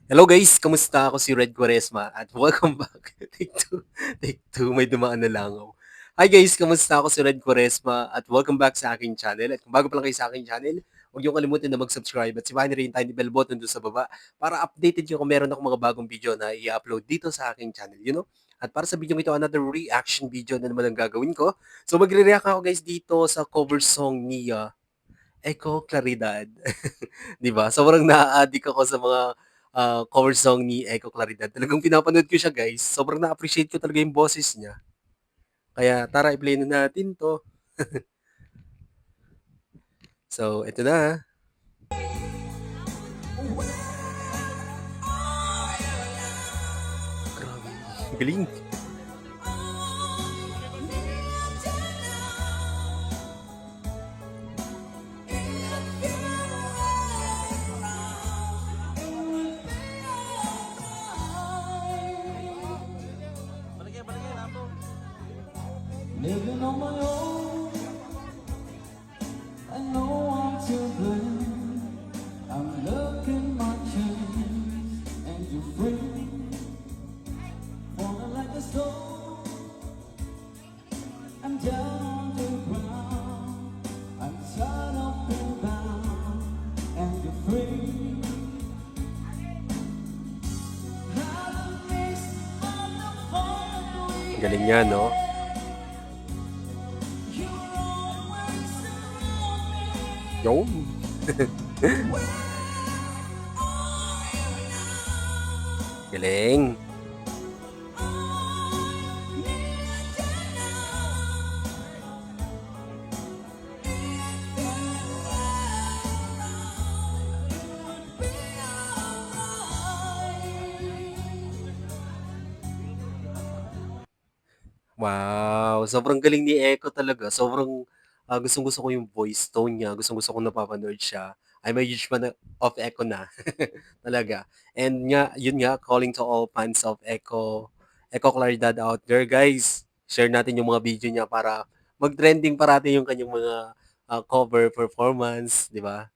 Hello guys, kamusta? Ako si Red Quaresma at welcome back. Take two, may dumaan na langaw. Hi guys, kamusta? Ako si Red Quaresma at welcome back sa aking channel. At kung bago pa lang kayo sa aking channel, huwag niyo kalimutan na mag-subscribe at sipahin rin yung tiny bell button doon sa baba para updated kayo kung meron akong mga bagong video na i-upload dito sa aking channel, you know? At para sa video ito, another reaction video na naman ang gagawin ko. So magre-react ako guys dito sa cover song ni Echo Claridad. 'Di ba? Sobrang naa-addict ako sa mga, cover song ni Echo Claridad. Talagang pinapanood ko siya guys. Sobrang na-appreciate ko talaga yung boses niya. Kaya tara i-play na natin 'to. So, eto na. Grabe, galing. Living on my own, I know I'm to blame. I'm looking my chance, and you're free. Falling like a stone, I'm down on the ground. I'm tied up and bound, and you're free. I've missed all the fun we Galing niya 'no? you always surround me. Yun. Galing. Wow, sobrang galing ni Echo talaga. Sobrang, gustong-gusto ko yung voice tone niya, gustong-gusto ko napapanood siya. I'm a huge fan of Echo na, talaga. And nga, yun nga, calling to all fans of Echo Claridad out there, guys. Share natin yung mga video niya para mag-trending parati yung kanyang mga cover performance, di ba?